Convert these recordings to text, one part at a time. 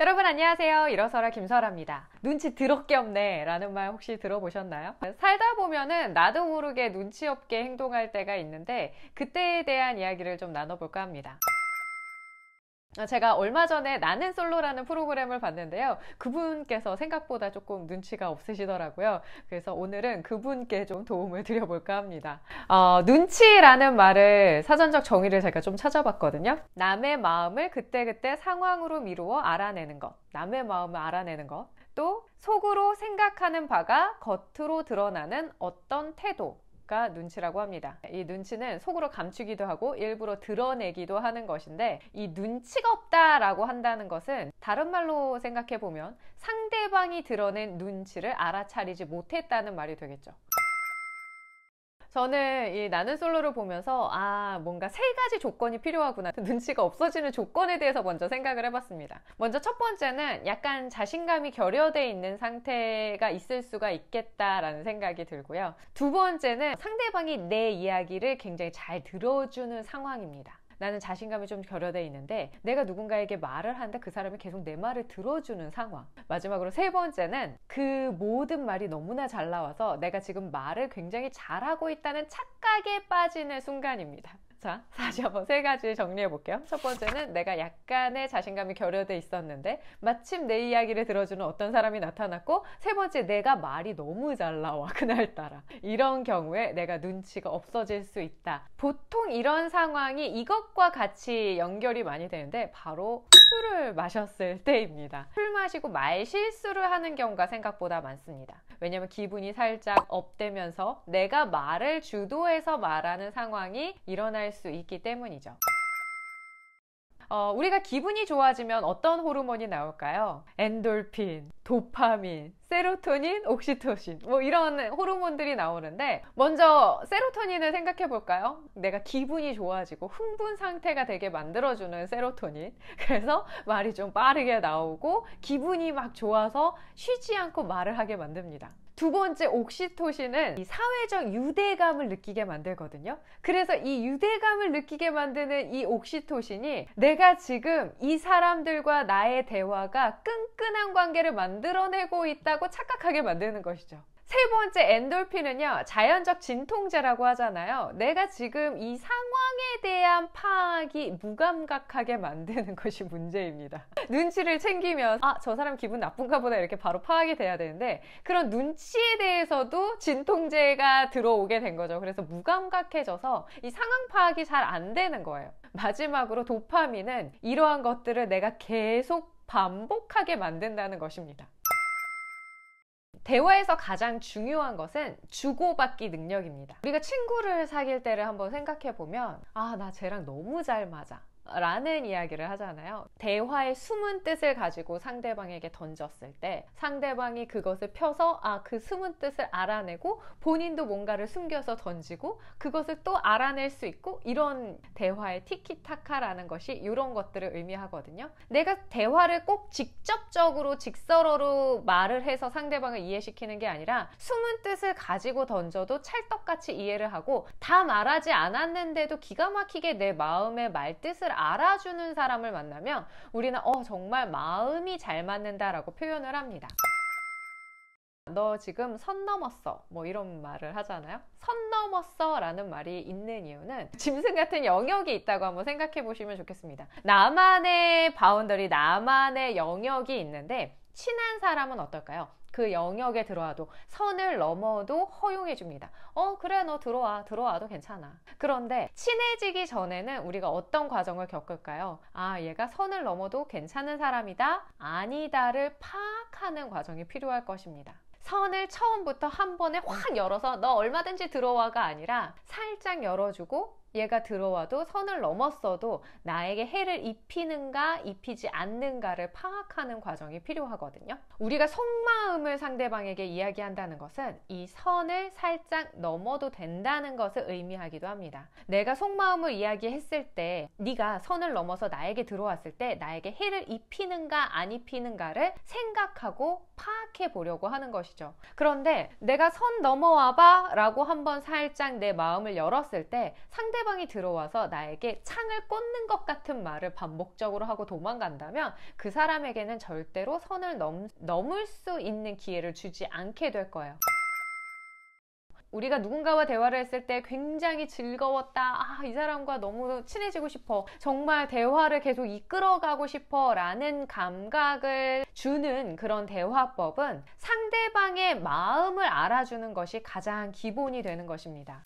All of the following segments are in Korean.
여러분 안녕하세요. 일어서라 김설아입니다. 눈치 더럽게 없네 라는 말 혹시 들어보셨나요? 살다 보면은 나도 모르게 눈치 없게 행동할 때가 있는데 그때에 대한 이야기를 좀 나눠볼까 합니다. 제가 얼마 전에 나는 솔로라는 프로그램을 봤는데요. 그분께서 생각보다 조금 눈치가 없으시더라고요. 그래서 오늘은 그분께 좀 도움을 드려볼까 합니다. 눈치라는 말을 사전적 정의를 제가 좀 찾아봤거든요. 남의 마음을 그때그때 상황으로 미루어 알아내는 것. 남의 마음을 알아내는 것. 또 속으로 생각하는 바가 겉으로 드러나는 어떤 태도. 가 눈치라고 합니다. 이 눈치는 속으로 감추기도 하고 일부러 드러내기도 하는 것인데, 이 눈치가 없다라고 한다는 것은 다른 말로 생각해 보면 상대방이 드러낸 눈치를 알아차리지 못했다는 말이 되겠죠. 저는 이 나는 솔로를 보면서 뭔가 세 가지 조건이 필요하구나, 눈치가 없어지는 조건에 대해서 먼저 생각을 해봤습니다. 먼저 첫 번째는 약간 자신감이 결여돼 있는 상태가 있을 수가 있겠다라는 생각이 들고요. 두 번째는 상대방이 내 이야기를 굉장히 잘 들어주는 상황입니다. 나는 자신감이 좀 결여돼 있는데 내가 누군가에게 말을 하는데 그 사람이 계속 내 말을 들어주는 상황. 마지막으로 세 번째는 그 모든 말이 너무나 잘 나와서 내가 지금 말을 굉장히 잘하고 있다는 착각에 빠지는 순간입니다. 자, 다시 한번 세 가지 정리해 볼게요. 첫 번째는 내가 약간의 자신감이 결여돼 있었는데 마침 내 이야기를 들어주는 어떤 사람이 나타났고, 세 번째, 내가 말이 너무 잘 나와 그날따라. 이런 경우에 내가 눈치가 없어질 수 있다. 보통 이런 상황이 이것과 같이 연결이 많이 되는데 바로 술을 마셨을 때입니다. 술 마시고 말 실수를 하는 경우가 생각보다 많습니다. 왜냐면 기분이 살짝 업되면서 내가 말을 주도해서 말하는 상황이 일어날 수 있기 때문이죠. 우리가 기분이 좋아지면 어떤 호르몬이 나올까요? 엔돌핀, 도파민, 세로토닌, 옥시토신, 이런 호르몬들이 나오는데, 먼저 세로토닌을 생각해 볼까요? 내가 기분이 좋아지고 흥분 상태가 되게 만들어주는 세로토닌. 그래서 말이 좀 빠르게 나오고 기분이 막 좋아서 쉬지 않고 말을 하게 만듭니다. 두 번째, 옥시토신은 이 사회적 유대감을 느끼게 만들거든요. 그래서 이 유대감을 느끼게 만드는 이 옥시토신이 내가 지금 이 사람들과 나의 대화가 끈끈한 관계를 만들어내고 있다고 착각하게 만드는 것이죠. 세 번째, 엔돌핀은요, 자연적 진통제라고 하잖아요. 내가 지금 이 상황에 대한 파악이 무감각하게 만드는 것이 문제입니다. 눈치를 챙기면 저 사람 기분 나쁜가 보다 이렇게 바로 파악이 돼야 되는데, 그런 눈치에 대해서도 진통제가 들어오게 된 거죠. 그래서 무감각해져서 이 상황 파악이 잘 안 되는 거예요. 마지막으로 도파민은 이러한 것들을 내가 계속 반복하게 만든다는 것입니다. 대화에서 가장 중요한 것은 주고받기 능력입니다. 우리가 친구를 사귈 때를 한번 생각해 보면 나 쟤랑 너무 잘 맞아 라는 이야기를 하잖아요. 대화의 숨은 뜻을 가지고 상대방에게 던졌을 때 상대방이 그것을 펴서 그 숨은 뜻을 알아내고 본인도 뭔가를 숨겨서 던지고 그것을 또 알아낼 수 있고, 이런 대화의 티키타카라는 것이 이런 것들을 의미하거든요. 내가 대화를 꼭 직접적으로 직설어로 말을 해서 상대방을 이해시키는 게 아니라 숨은 뜻을 가지고 던져도 찰떡같이 이해를 하고, 다 말하지 않았는데도 기가 막히게 내 마음의 말뜻을 알아주는 사람을 만나면 우리는 정말 마음이 잘 맞는다라고 표현을 합니다. 너 지금 선 넘었어, 이런 말을 하잖아요. 선 넘었어 라는 말이 있는 이유는 짐승 같은 영역이 있다고 한번 생각해 보시면 좋겠습니다. 나만의 바운더리, 나만의 영역이 있는데, 친한 사람은 어떨까요? 그 영역에 들어와도, 선을 넘어도 허용해 줍니다. 그래, 너 들어와도 괜찮아. 그런데 친해지기 전에는 우리가 어떤 과정을 겪을까요? 얘가 선을 넘어도 괜찮은 사람이다, 아니다를 파악하는 과정이 필요할 것입니다. 선을 처음부터 한 번에 확 열어서 너 얼마든지 들어와가 아니라 살짝 열어주고, 얘가 들어와도 선을 넘었어도 나에게 해를 입히는가 입히지 않는가를 파악하는 과정이 필요하거든요. 우리가 속마음을 상대방에게 이야기한다는 것은 이 선을 살짝 넘어도 된다는 것을 의미하기도 합니다. 내가 속마음을 이야기했을 때 네가 선을 넘어서 나에게 들어왔을 때 나에게 해를 입히는가 안 입히는가를 생각하고 파악해 보려고 하는 것이죠. 그런데 내가 선 넘어와봐 라고 한번 살짝 내 마음을 열었을 때 상대 상대방이 들어와서 나에게 창을 꽂는 것 같은 말을 반복적으로 하고 도망간다면 그 사람에게는 절대로 선을 넘을 수 있는 기회를 주지 않게 될 거예요. 우리가 누군가와 대화를 했을 때 굉장히 즐거웠다, 이 사람과 너무 친해지고 싶어, 정말 대화를 계속 이끌어가고 싶어 라는 감각을 주는 그런 대화법은 상대방의 마음을 알아주는 것이 가장 기본이 되는 것입니다.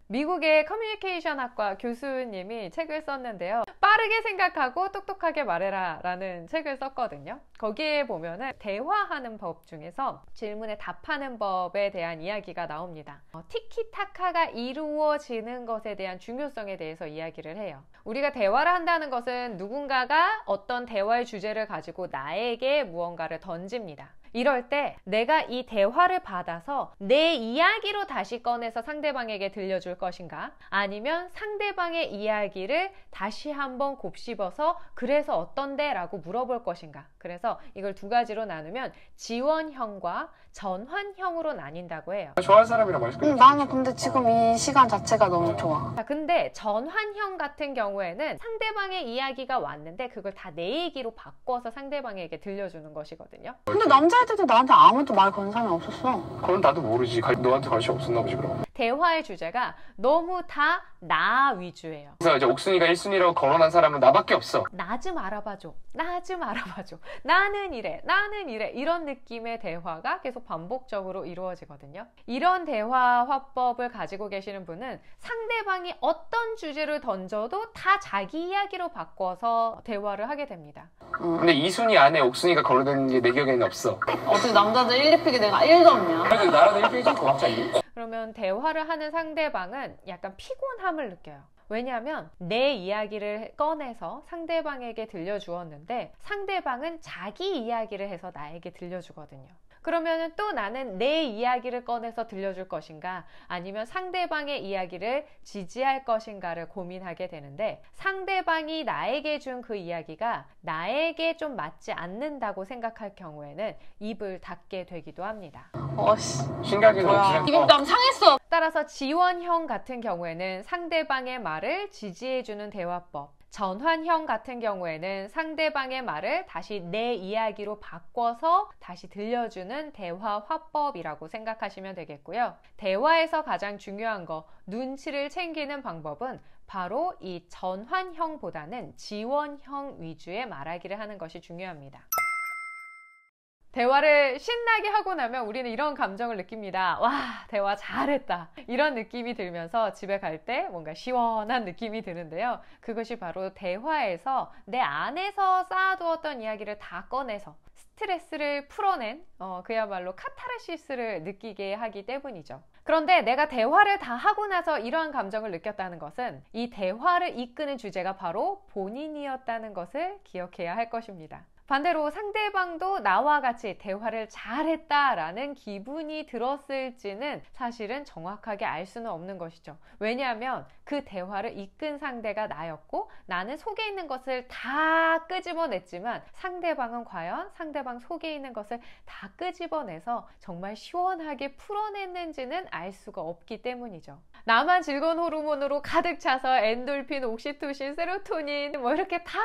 미국의 커뮤니케이션 학과 교수님이 책을 썼는데요. 빠르게 생각하고 똑똑하게 말해라 라는 책을 썼거든요. 거기에 보면은 대화하는 법 중에서 질문에 답하는 법에 대한 이야기가 나옵니다. 티키타카가 이루어지는 것에 대한 중요성에 대해서 이야기를 해요. 우리가 대화를 한다는 것은 누군가가 어떤 대화의 주제를 가지고 나에게 무언가를 던집니다. 이럴 때 내가 이 대화를 받아서 내 이야기로 다시 꺼내서 상대방에게 들려줄 것인가, 아니면 상대방의 이야기를 다시 한번 곱씹어서 그래서 어떤데? 라고 물어볼 것인가. 그래서 이걸 두 가지로 나누면 지원형과 전환형으로 나뉜다고 해요. 좋아하는 사람이랑 맛있게 나는 근데 지금 이 시간 자체가 너무 좋아. 자, 근데 전환형 같은 경우에는 상대방의 이야기가 왔는데 그걸 다 내 얘기로 바꿔서 상대방에게 들려주는 것이거든요. 근데 남자애들도 나한테 아무도 말 거는 사람이 없었어. 그건 나도 모르지. 너한테 관심 없었나 보지 그럼. 대화의 주제가 너무 다 나 위주예요. 그래서 이제 옥순이가 1순위라고 거론한 사람은 나밖에 없어. 나 좀 알아봐줘, 나 좀 알아봐줘, 나는 이래, 나는 이래, 이런 느낌의 대화가 계속 반복적으로 이루어지거든요. 이런 대화 화법을 가지고 계시는 분은 상대방이 어떤 주제를 던져도 다 자기 이야기로 바꿔서 대화를 하게 됩니다. 근데 2순위 안에 옥순이가 거론된 게 내 기억에는 없어. 어떻게 남자들 1, 2픽이 내가 1도 없냐? 그래도 나라도 1픽이 좀 고맙지 않니? 그러면 대화를 하는 상대방은 약간 피곤함을 느껴요. 왜냐하면 내 이야기를 꺼내서 상대방에게 들려주었는데 상대방은 자기 이야기를 해서 나에게 들려주거든요. 그러면 또 나는 내 이야기를 꺼내서 들려줄 것인가, 아니면 상대방의 이야기를 지지할 것인가를 고민하게 되는데, 상대방이 나에게 준 그 이야기가 나에게 좀 맞지 않는다고 생각할 경우에는 입을 닫게 되기도 합니다. 신경이 뭐야. 이건 남 상했어. 따라서 지원형 같은 경우에는 상대방의 말을 지지해주는 대화법, 전환형 같은 경우에는 상대방의 말을 다시 내 이야기로 바꿔서 다시 들려주는 대화 화법이라고 생각하시면 되겠고요. 대화에서 가장 중요한 거, 눈치를 챙기는 방법은 바로 이 전환형보다는 지원형 위주의 말하기를 하는 것이 중요합니다. 대화를 신나게 하고 나면 우리는 이런 감정을 느낍니다. 와, 대화 잘했다, 이런 느낌이 들면서 집에 갈 때 뭔가 시원한 느낌이 드는데요. 그것이 바로 대화에서 내 안에서 쌓아두었던 이야기를 다 꺼내서 스트레스를 풀어낸 그야말로 카타르시스를 느끼게 하기 때문이죠. 그런데 내가 대화를 다 하고 나서 이러한 감정을 느꼈다는 것은 이 대화를 이끄는 주제가 바로 본인이었다는 것을 기억해야 할 것입니다. 반대로 상대방도 나와 같이 대화를 잘했다라는 기분이 들었을지는 사실은 정확하게 알 수는 없는 것이죠. 왜냐하면 그 대화를 이끈 상대가 나였고 나는 속에 있는 것을 다 끄집어냈지만 상대방은 과연 상대방 속에 있는 것을 다 끄집어내서 정말 시원하게 풀어냈는지는 알 수가 없기 때문이죠. 나만 즐거운 호르몬으로 가득 차서 엔돌핀, 옥시토신, 세로토닌 이렇게 다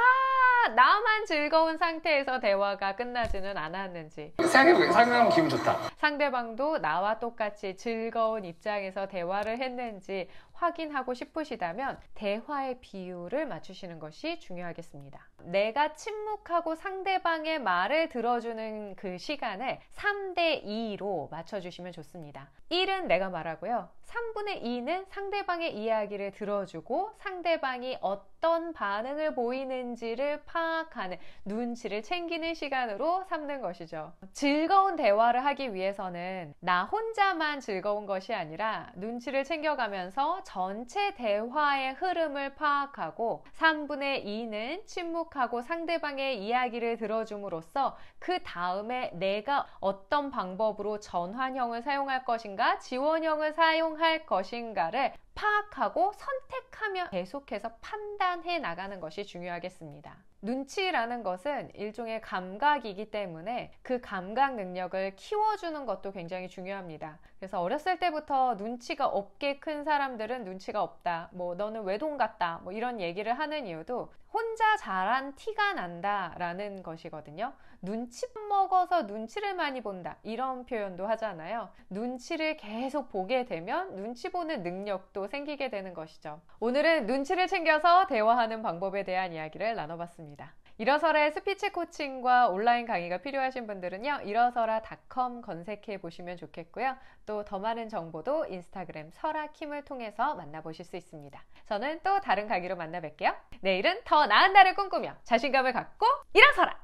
나만 즐거운 상태에서 대화가 끝나지는 않았는지, 생각하면 기분 좋다. 상대방도 나와 똑같이 즐거운 입장에서 대화를 했는지 확인하고 싶으시다면 대화의 비율을 맞추시는 것이 중요하겠습니다. 내가 침묵하고 상대방의 말을 들어주는 그 시간을 3대2로 맞춰주시면 좋습니다. 1은 내가 말하고요, 3분의 2는 상대방의 이야기를 들어주고 상대방이 어떤 반응을 보이는지를 파악하는, 눈치를 챙기는 시간으로 삼는 것이죠. 즐거운 대화를 하기 위해서는 나 혼자만 즐거운 것이 아니라 눈치를 챙겨가면서 전체 대화의 흐름을 파악하고 3분의 2는 침묵하고 상대방의 이야기를 들어줌으로써 그 다음에 내가 어떤 방법으로 전환형을 사용할 것인가, 지원형을 사용할 것인가를 파악하고 선택하며 계속해서 판단해 나가는 것이 중요하겠습니다. 눈치라는 것은 일종의 감각이기 때문에 그 감각 능력을 키워주는 것도 굉장히 중요합니다. 그래서 어렸을 때부터 눈치가 없게 큰 사람들은 눈치가 없다, 뭐 너는 외동 같다, 뭐 이런 얘기를 하는 이유도 혼자 자란 티가 난다 라는 것이거든요. 눈치 먹어서 눈치를 많이 본다, 이런 표현도 하잖아요. 눈치를 계속 보게 되면 눈치 보는 능력도 생기게 되는 것이죠. 오늘은 눈치를 챙겨서 대화하는 방법에 대한 이야기를 나눠봤습니다. 일어서라의 스피치 코칭과 온라인 강의가 필요하신 분들은요, 일어서라.com 검색해 보시면 좋겠고요. 또 더 많은 정보도 인스타그램 설아킴을 통해서 만나보실 수 있습니다. 저는 또 다른 강의로 만나 뵐게요. 내일은 더 나은 날을 꿈꾸며 자신감을 갖고 일어서라!